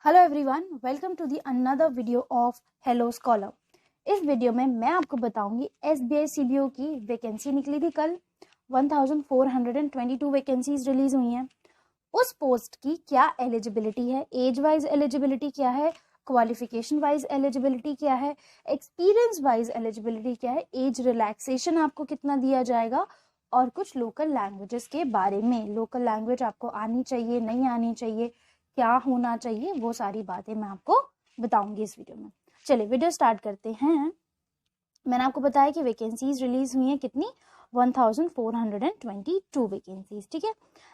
Hello everyone, welcome to the another video of hello scholar. इस वीडियो में मैं आपको बताऊंगी एसबीआई सीबीओ की वैकेंसी निकली थी कल। 1422 वैकेंसीज रिलीज हुई हैं। उस पोस्ट की क्या एलिजिबिलिटी है, एज वाइज एलिजिबिलिटी क्या है, क्वालिफिकेशन वाइज एलिजिबिलिटी क्या है, एक्सपीरियंस वाइज एलिजिबिलिटी क्या है, एज रिलैक्सेशन आपको कितना दिया जाएगा, और कुछ लोकल लैंग्वेजेस के बारे में। लोकल लैंग्वेज आपको आनी चाहिए, नहीं आनी चाहिए, क्या होना चाहिए, वो सारी बातें मैं आपको बताऊंगी इस वीडियो में। चलिए वीडियो स्टार्ट करते हैं। मैंने आपको बताया कि वैकेंसीज रिलीज हुई हैं कितनी, 1422 वैकेंसीज। ठीक है,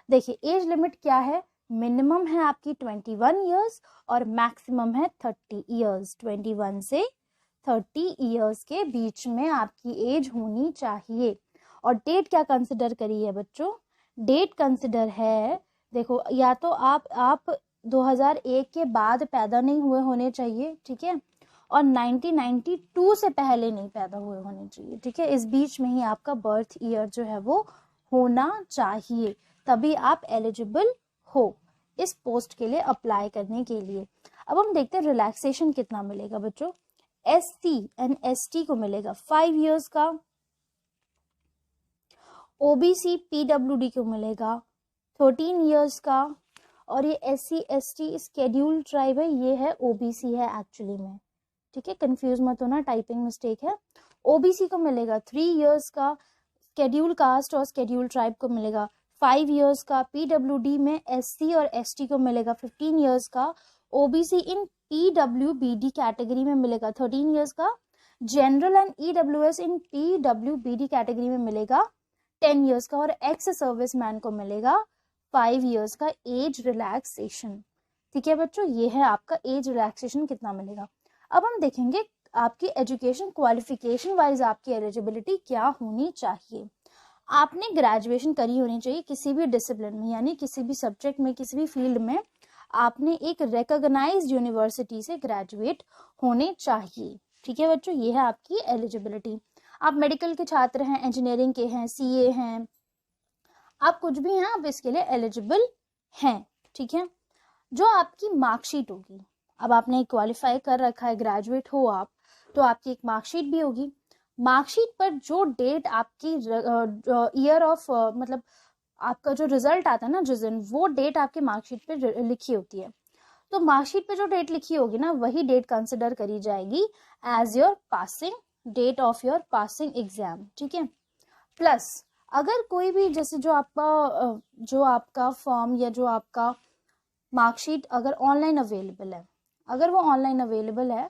देखिए एज लिमिट क्या है। मिनिमम है आपकी 21 ईयर्स और मैक्सिमम है 30 ईयर्स। 21 से 30 ईयर्स के बीच में आपकी एज होनी चाहिए। और डेट क्या कंसिडर करी है बच्चों, डेट कंसिडर है, देखो या तो आप 2001 के बाद पैदा नहीं हुए होने चाहिए, ठीक है, और 1992 से पहले नहीं पैदा हुए होने चाहिए, ठीक है। इस बीच में ही आपका बर्थ ईयर जो है वो होना चाहिए, तभी आप एलिजिबल हो इस पोस्ट के लिए अप्लाई करने के लिए। अब हम देखते हैं रिलैक्सेशन कितना मिलेगा बच्चों। एससी एंड एसटी को मिलेगा 5 इयर्स का, ओबीसी पीडब्ल्यूडी को मिलेगा 13 इयर्स का, और ये एससी एसटी स्केड्यूल ट्राइब है, ये है ओबीसी है एक्चुअली में, ठीक है, कंफ्यूज मत होना, टाइपिंग मिस्टेक है। ओबीसी को मिलेगा 3 इयर्स का, स्केड्यूल कास्ट और स्केड्यूल ट्राइब को मिलेगा 5 इयर्स का, पीडब्ल्यूडी में एससी और एसटी को मिलेगा 15 इयर्स का, ओबीसी इन पीडब्ल्यूबीडी कैटेगरी में मिलेगा 13 इयर्स का, general and EWS in PWBD category में मिलेगा 10 इयर्स का, और एक्स सर्विस मैन को मिलेगा 5 इयर्स का एज रिलैक्सेशन। ठीक है बच्चों, ये है आपका एज रिलैक्सेशन कितना मिलेगा। अब हम देखेंगे आपकी एजुकेशन क्वालिफिकेशन वाइज आपकी एलिजिबिलिटी क्या होनी चाहिए। आपने ग्रेजुएशन करी होनी चाहिए किसी भी डिसिप्लिन में, यानी किसी भी सब्जेक्ट में, किसी भी फील्ड में आपने एक रिकॉग्नाइज्ड यूनिवर्सिटी से ग्रेजुएट होने चाहिए। ठीक है बच्चों, ये है आपकी एलिजिबिलिटी। आप मेडिकल के छात्र हैं, इंजीनियरिंग के हैं, सीए हैं, आप कुछ भी हैं, आप इसके लिए एलिजिबल हैं। ठीक है, जो आपकी मार्कशीट होगी, अब आपने क्वालिफाई कर रखा है, ग्रेजुएट हो आप, तो आपकी एक मार्कशीट भी होगी। मार्कशीट पर जो डेट आपकी ईयर ऑफ मतलब आपका जो रिजल्ट आता है ना जिस दिन, वो डेट आपकी मार्कशीट पे लिखी होती है। तो मार्कशीट पे जो डेट लिखी होगी ना, वही डेट कंसिडर करी जाएगी as your passing date of your passing exam. ठीक है, प्लस अगर कोई भी जैसे जो आपका फॉर्म या जो आपका मार्कशीट अगर ऑनलाइन अवेलेबल है, अगर वो ऑनलाइन अवेलेबल है,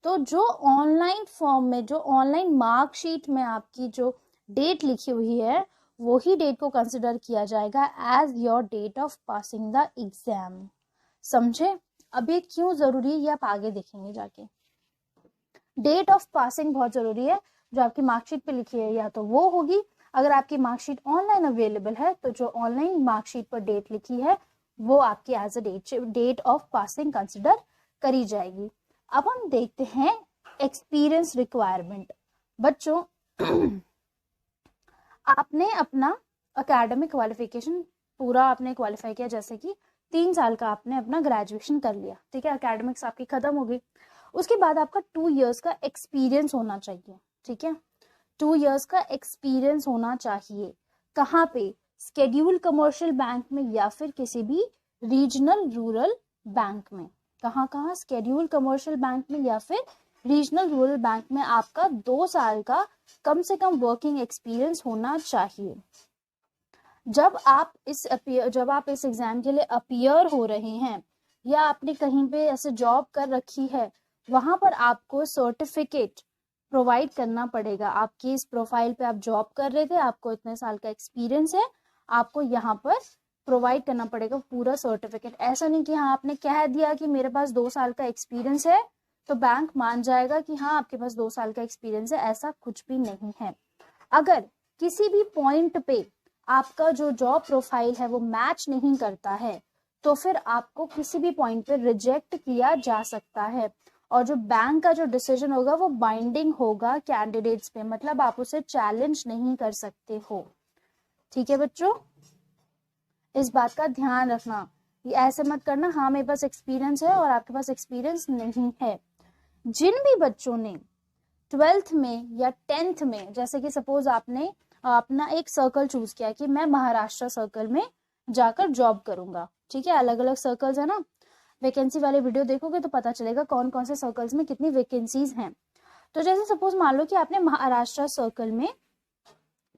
तो जो ऑनलाइन फॉर्म में, जो ऑनलाइन मार्कशीट में आपकी जो डेट लिखी हुई है, वही डेट को कंसिडर किया जाएगा as your date of passing the exam. समझे? अब ये क्यों जरूरी है ये आप आगे देखेंगे जाके। डेट ऑफ पासिंग बहुत जरूरी है, जो आपकी मार्कशीट पे लिखी है या तो वो होगी, अगर आपकी मार्कशीट ऑनलाइन अवेलेबल है तो जो ऑनलाइन मार्कशीट पर डेट लिखी है वो आपकी as a date of passing consider करी जाएगी। अब हम देखते हैं एक्सपीरियंस रिक्वायरमेंट। बच्चों आपने अपना एकेडमिक क्वालिफिकेशन पूरा आपने क्वालिफाई किया, जैसे कि 3 साल का आपने अपना ग्रेजुएशन कर लिया, ठीक है, एकेडमिक्स आपकी खत्म हो गई। उसके बाद आपका 2 इयर्स का एक्सपीरियंस होना चाहिए। ठीक है, 2 इयर्स का एक्सपीरियंस होना चाहिए। कहाँ पे? स्केड्यूल कमर्शियल बैंक में या फिर किसी भी रीजनल रूरल बैंक में। कहाँ स्केड्यूल कमर्शियल बैंक में या फिर रीजनल रूरल बैंक में आपका 2 साल का कम से कम वर्किंग एक्सपीरियंस होना चाहिए। जब आप इस एग्जाम के लिए अपीयर हो रहे हैं या आपने कहीं पे ऐसे जॉब कर रखी है, वहां पर आपको सर्टिफिकेट प्रोवाइड करना पड़ेगा। आपकी इस प्रोफाइल पे आप जॉब कर रहे थे, आपको इतने साल का एक्सपीरियंस है, आपको यहाँ पर प्रोवाइड करना पड़ेगा पूरा सर्टिफिकेट। ऐसा नहीं कि हाँ आपने कह दिया कि मेरे पास 2 साल का एक्सपीरियंस है तो बैंक मान जाएगा कि हाँ आपके पास 2 साल का एक्सपीरियंस है, ऐसा कुछ भी नहीं है। अगर किसी भी पॉइंट पे आपका जो जॉब प्रोफाइल है वो मैच नहीं करता है, तो फिर आपको किसी भी पॉइंट पे रिजेक्ट किया जा सकता है, और जो बैंक का जो डिसीजन होगा वो बाइंडिंग होगा कैंडिडेट्स पे, मतलब आप उसे चैलेंज नहीं कर सकते हो। ठीक है बच्चों, इस बात का ध्यान रखना। ये ऐसे मत करना हाँ मेरे पास एक्सपीरियंस है और आपके पास एक्सपीरियंस नहीं है। जिन भी बच्चों ने 12th में या 10th में, जैसे कि सपोज आपने अपना एक सर्कल चूज किया कि मैं महाराष्ट्र सर्कल में जाकर जॉब करूंगा, ठीक है, अलग अलग सर्कल्स है ना, वैकेंसी वाले वीडियो देखोगे तो पता चलेगा कौन कौन से सर्कल्स में कितनी वैकेंसीज हैं। तो जैसे सपोज मान लो कि आपने महाराष्ट्र सर्कल में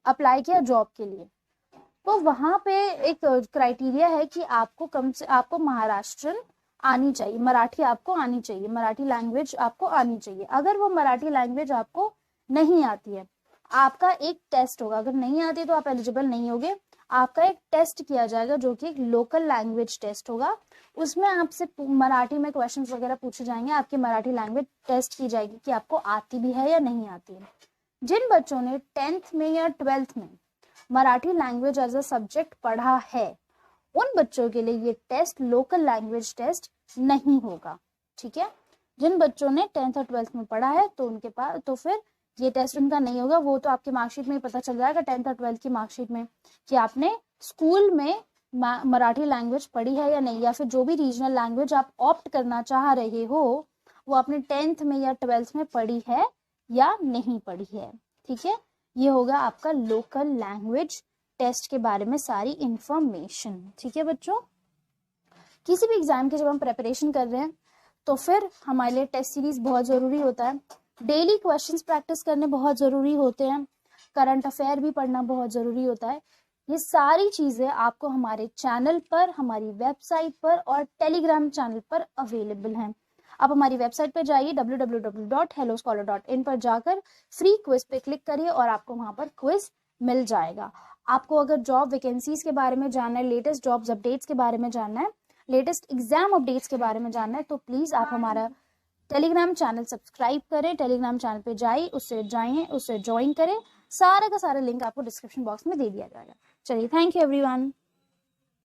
अप्लाई किया जॉब के लिए, तो वहां पे एक क्राइटेरिया है कि आपको महाराष्ट्रन आनी चाहिए, मराठी आपको आनी चाहिए, मराठी लैंग्वेज आपको आनी चाहिए। अगर वो मराठी लैंग्वेज आपको नहीं आती है, आपका एक टेस्ट होगा, अगर नहीं आती तो आप एलिजिबल नहीं होगे। आपका एक टेस्ट किया जाएगा जो कि एक लोकल लैंग्वेज टेस्ट होगा, उसमें आपसे मराठी में क्वेश्चंस वगैरह पूछे जाएंगे, आपकी मराठी लैंग्वेज टेस्ट की जाएगी कि आपको आती भी है या नहीं आती है। जिन बच्चों ने 10th में या 12th में Marathi language as a subject पढ़ा है, उन बच्चों के लिए ये टेस्ट लोकल लैंग्वेज टेस्ट नहीं होगा, ठीक है। जिन बच्चों ने 10th और 12th में पढ़ा है तो उनके पास तो फिर ये टेस्ट उनका नहीं होगा। वो तो आपकी मार्कशीट में पता चल जाएगा 10th और 12th की मार्कशीट में कि आपने स्कूल में मराठी लैंग्वेज पढ़ी है या नहीं, या फिर जो भी रीजनल लैंग्वेज आप ऑप्ट करना चाह रहे हो वो आपने 10th में या 12th में पढ़ी है या नहीं पढ़ी है, ठीक है। ये होगा आपका लोकल लैंग्वेज टेस्ट के बारे में सारी इंफॉर्मेशन, ठीक है बच्चों। किसी भी एग्जाम की जब हम प्रिपरेशन कर रहे हैं तो फिर हमारे लिए टेस्ट सीरीज बहुत जरूरी होता है, डेली क्वेश्चंस प्रैक्टिस करने बहुत जरूरी होते हैं, करंट अफेयर भी पढ़ना बहुत जरूरी होता है। ये सारी चीजें आपको हमारे चैनल पर, हमारी वेबसाइट पर और टेलीग्राम चैनल पर अवेलेबल हैं। आप हमारी वेबसाइट पर जाइए www.helloscholar.in पर जाकर फ्री क्विज पे क्लिक करिए और आपको वहां पर क्विज मिल जाएगा। आपको अगर जॉब वैकेंसीज के बारे में जानना है, लेटेस्ट जॉब्स अपडेट्स के बारे में जानना है, लेटेस्ट एग्जाम अपडेट्स के बारे में जानना है, तो प्लीज आप हमारा टेलीग्राम चैनल सब्सक्राइब करें, टेलीग्राम चैनल पे जाइए, उससे ज्वाइन करें। सारा का सारा लिंक आपको डिस्क्रिप्शन बॉक्स में दे दिया जाएगा। चलिए, थैंक यू एवरीवन।